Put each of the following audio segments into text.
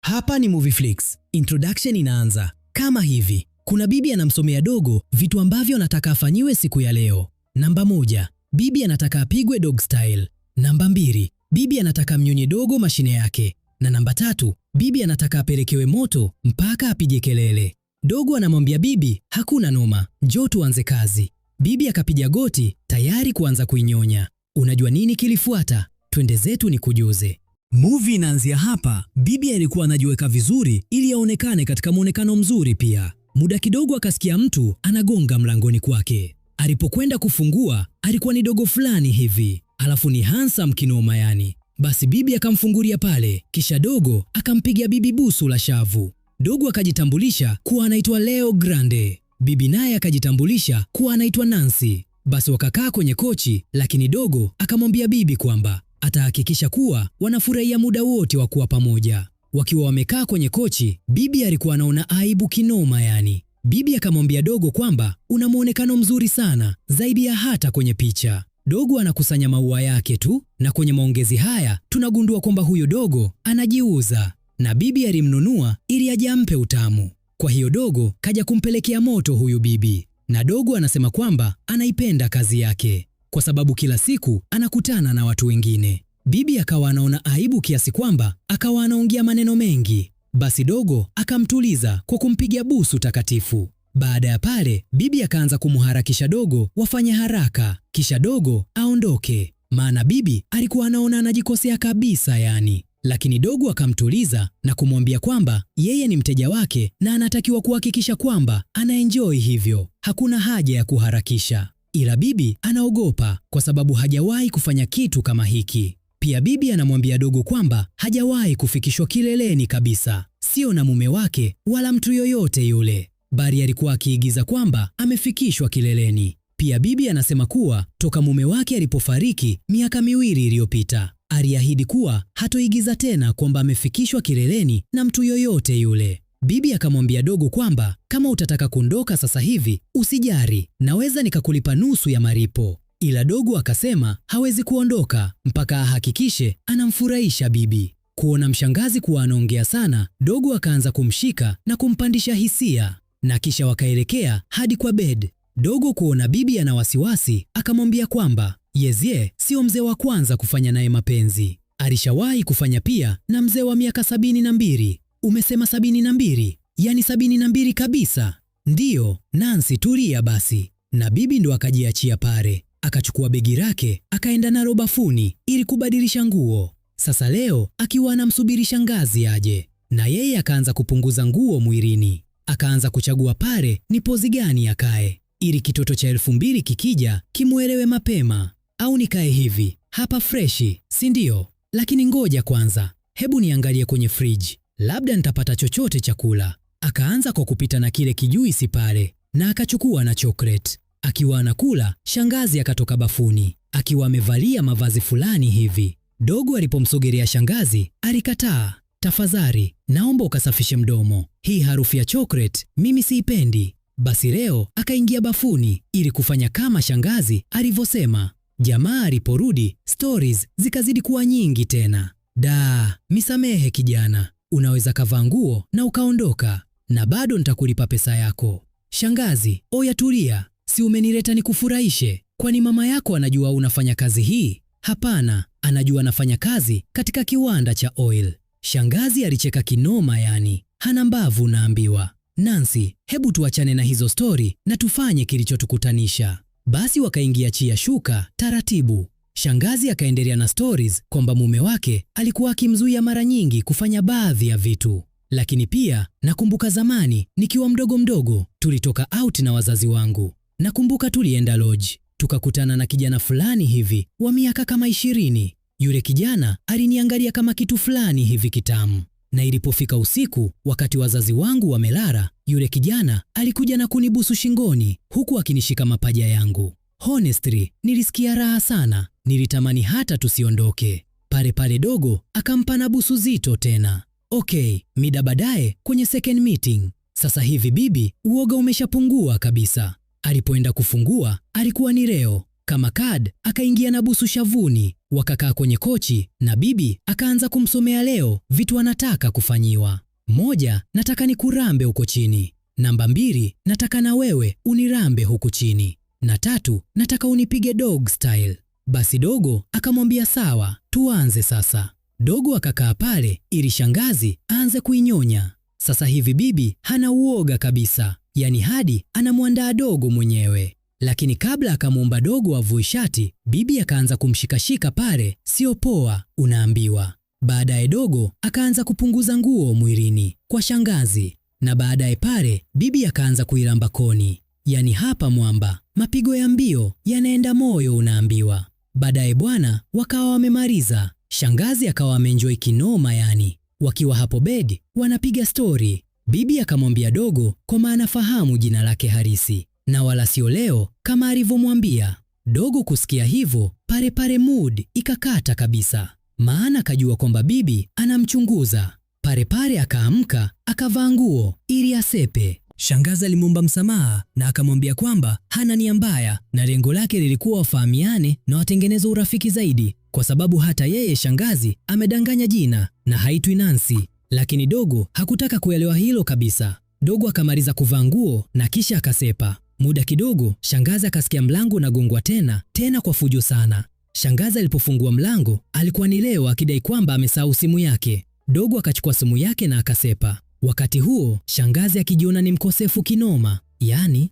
Hapa ni Movieflix. Introduction inaanza kama hivi. Kuna bibi anamsomea dogo vitu ambavyo anataka afanyiwe siku ya leo. Namba 1, bibi anataka apigwe dog style. Namba 2, bibi anataka mnyonye dogo mashine yake. Na namba 3, bibi anataka apelekewe moto mpaka apige kelele. Dogo anamwambia bibi, hakuna noma, njoo tuanze kazi. Bibi akapiga goti tayari kuanza kuinyonya. Unajua nini kilifuata? Twende zetu nikujuze. Movie inaanzia hapa. Bibi alikuwa anajiweka vizuri ili aonekane katika muonekano mzuri pia. Muda kidogo akasikia mtu anagonga mlangoni kwake. Alipokwenda kufungua, alikuwa ni dogo fulani hivi. Alafu ni handsome kinoma yani. Basi bibi akamfungulia pale, kisha dogo akampiga bibi busu la shavu. Dogo akajitambulisha kuwa anaitwa Leo Grande. Bibi naye akajitambulisha kuwa anaitwa Nancy. Basi wakakaa kwenye kochi, lakini dogo akamwambia bibi kwamba atahakikisha kuwa wanafurahia muda wote wa kuwa pamoja. Wakiwa wamekaa kwenye kochi, bibi alikuwa anaona aibu kinoma yani. Bibi akamwambia dogo kwamba una muonekano mzuri sana, zaidi ya hata kwenye picha. Dogo anakusanya maua yake tu, na kwenye maongezi haya tunagundua kwamba huyo dogo anajiuza, na bibi alimnunua ili aje ampe utamu. Kwa hiyo dogo kaja kumpelekea moto huyu bibi, na dogo anasema kwamba anaipenda kazi yake kwa sababu kila siku anakutana na watu wengine. Bibi akawa anaona aibu kiasi kwamba akawa anaongea maneno mengi. Basi dogo akamtuliza kwa kumpiga busu takatifu. Baada ya pale, bibi akaanza kumharakisha dogo wafanye haraka, kisha dogo aondoke, maana bibi alikuwa anaona anajikosea kabisa yani. Lakini dogo akamtuliza na kumwambia kwamba yeye ni mteja wake na anatakiwa kuhakikisha kwamba anaenjoy, hivyo hakuna haja ya kuharakisha. Ila bibi anaogopa kwa sababu hajawahi kufanya kitu kama hiki. Pia bibi anamwambia dogo kwamba hajawahi kufikishwa kileleni kabisa, sio na mume wake wala mtu yoyote yule, bali alikuwa akiigiza kwamba amefikishwa kileleni. Pia bibi anasema kuwa toka mume wake alipofariki miaka 2 iliyopita, aliahidi kuwa hatoigiza tena kwamba amefikishwa kileleni na mtu yoyote yule. Bibi akamwambia dogo kwamba kama utataka kuondoka sasa hivi usijari, naweza nikakulipa nusu ya malipo. Ila dogo akasema hawezi kuondoka mpaka ahakikishe anamfurahisha bibi. Kuona mshangazi kuwa anaongea sana, dogo akaanza kumshika na kumpandisha hisia, na kisha wakaelekea hadi kwa bed. Dogo kuona bibi ana wasiwasi akamwambia kwamba yezie sio mzee wa kwanza kufanya naye mapenzi, alishawahi kufanya pia na mzee wa miaka 72. Umesema 72? Yani 72 kabisa? Ndiyo, Nancy tulia basi. Na bibi ndo akajiachia pale, akachukua begi lake akaenda nalo bafuni ili kubadilisha nguo. Sasa Leo akiwa anamsubiri shangazi aje, na yeye akaanza kupunguza nguo mwilini. Akaanza kuchagua pale ni pozi gani akae ili kitoto cha 2000 kikija kimuelewe mapema. Au nikae hivi hapa freshi, si ndio? Lakini ngoja kwanza, hebu niangalie kwenye fridge, labda nitapata chochote chakula. Akaanza kwa kupita na kile kijuisi pale na akachukua na chocolate. Akiwa anakula, shangazi akatoka bafuni akiwa amevalia mavazi fulani hivi. Dogo alipomsogelea shangazi alikataa. Tafadhali, naomba ukasafishe mdomo, hii harufu ya chocolate mimi siipendi. Basi Leo akaingia bafuni ili kufanya kama shangazi alivyosema. Jamaa aliporudi, stories zikazidi kuwa nyingi tena. Misamehe kijana, unaweza kavaa nguo na ukaondoka, na bado nitakulipa pesa yako. Shangazi, oya tulia, si umenileta nikufurahishe? Kwani mama yako anajua unafanya kazi hii? Hapana, anajua nafanya kazi katika kiwanda cha oil. Shangazi alicheka kinoma yani, hana mbavu naambiwa. Nancy, hebu tuachane na hizo story na tufanye kilichotukutanisha. Basi wakaingia chia shuka taratibu. Shangazi akaendelea na stories kwamba mume wake alikuwa akimzuia mara nyingi kufanya baadhi ya vitu. Lakini pia nakumbuka zamani nikiwa mdogo tulitoka out na wazazi wangu. Nakumbuka tulienda lodge, tukakutana na kijana fulani hivi wa miaka kama 20. Yule kijana aliniangalia kama kitu fulani hivi kitamu. Na ilipofika usiku, wakati wazazi wangu wamelala, yule kijana alikuja na kunibusu shingoni huku akinishika mapaja yangu. Honestly, nilisikia raha sana, nilitamani hata tusiondoke. Pale dogo akampa na busu zito tena. Okay, mida baadaye kwenye second meeting. Sasa hivi bibi uoga umeshapungua kabisa. Alipoenda kufungua alikuwa ni Leo. Kama kad akaingia na busu shavuni, Wakakaa kwenye kochi na bibi akaanza kumsomea leo vitu anataka kufanyiwa. 1, nataka nikurambe huko chini. Namba 2, nataka na wewe unirambe huku chini. Na 3, nataka unipige dog style. Basi dogo akamwambia sawa, tuanze sasa. Dogo akakaa pale ili shangazi aanze kuinyonya. Sasa hivi bibi hana uoga kabisa, yani hadi anamwandaa dogo mwenyewe. Lakini kabla akamuomba dogo avue shati, bibi akaanza kumshikashika pale, sio poa unaambiwa. Baadaye dogo akaanza kupunguza nguo mwilini kwa shangazi, na baadaye pale bibi akaanza kuilamba koni. Yani hapa mwamba, mapigo ya mbio yanaenda moyo unaambiwa. Baadaye bwana wakawa wamemaliza, shangazi akawa ameenjoy kinoma yani. Wakiwa hapo bed wanapiga story. Bibi akamwambia dogo kwa maana fahamu jina lake harisi na wala sio leo kama alivyomwambia. Dogo kusikia hivyo pale mood ikakata kabisa, maana kajua kwamba bibi anamchunguza. Pale akaamka akavaa nguo ili asepe. Shangazi alimwomba msamaha na akamwambia kwamba hana nia mbaya na lengo lake lilikuwa wafahamiane na watengeneze urafiki zaidi, kwa sababu hata yeye shangazi amedanganya jina na haitwi Nancy. Lakini dogo hakutaka kuelewa hilo kabisa. Dogo akamaliza kuvaa nguo na kisha akasepa. Muda kidogo shangazi akasikia mlango unagongwa tena kwa fujo sana. Shangazi alipofungua mlango alikuwa ni Leo akidai kwamba amesahau simu yake. Dogo akachukua simu yake na akasepa. Wakati huo shangazi akijiona ni mkosefu kinoma. Yani,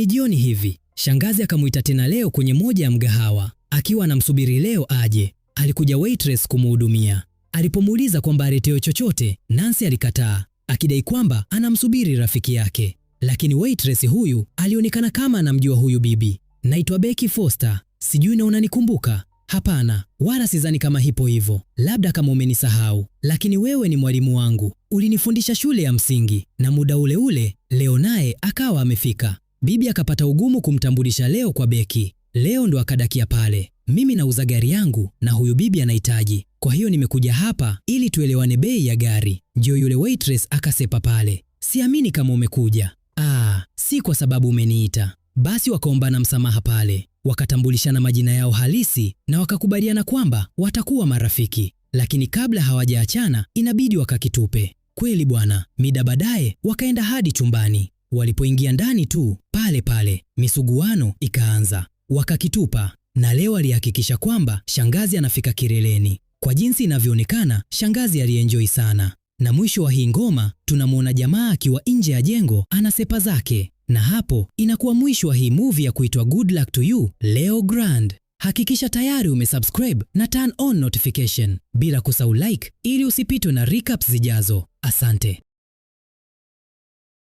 jioni hivi. Shangazi akamuita tena Leo kwenye moja ya mgahawa. Akiwa anamsubiri Leo aje, alikuja waitress kumhudumia. Alipomuuliza kwamba aletewe chochote, Nancy alikataa, akidai kwamba anamsubiri rafiki yake. Lakini waitress huyu alionekana kama anamjua huyu bibi. Naitwa Becky Foster, sijui na unanikumbuka? Hapana, wala sidhani kama hipo hivyo. Labda kama umenisahau, lakini wewe ni mwalimu wangu. Ulinifundisha shule ya msingi. Na muda ule Leo naye akawa amefika. Bibi akapata ugumu kumtambulisha Leo kwa Becky. Leo ndo akadakia pale. Mimi nauza gari yangu na huyu bibi anahitaji. Kwa hiyo nimekuja hapa ili tuelewane bei ya gari. Ndio yule waitress akasepa pale. Siamini kama umekuja. Si kwa sababu umeniita. Basi wakaombana msamaha pale. Wakatambulishana majina yao halisi na wakakubaliana kwamba watakuwa marafiki. Lakini kabla hawajaachana inabidi wakakitupe. Kweli bwana, mida baadaye wakaenda hadi chumbani. Walipoingia ndani tu pale misuguano ikaanza. Wakakitupa na Leo alihakikisha kwamba shangazi anafika kileleni. Kwa jinsi inavyoonekana shangazi alienjoy sana. Na mwisho wa hii ngoma tunamuona jamaa akiwa nje ya jengo anasepa zake. Na hapo inakuwa mwisho wa hii movie ya kuitwa Good Luck to You Leo Grand. Hakikisha tayari umesubscribe na turn on notification bila kusahau like ili usipitwe na recaps zijazo. Asante.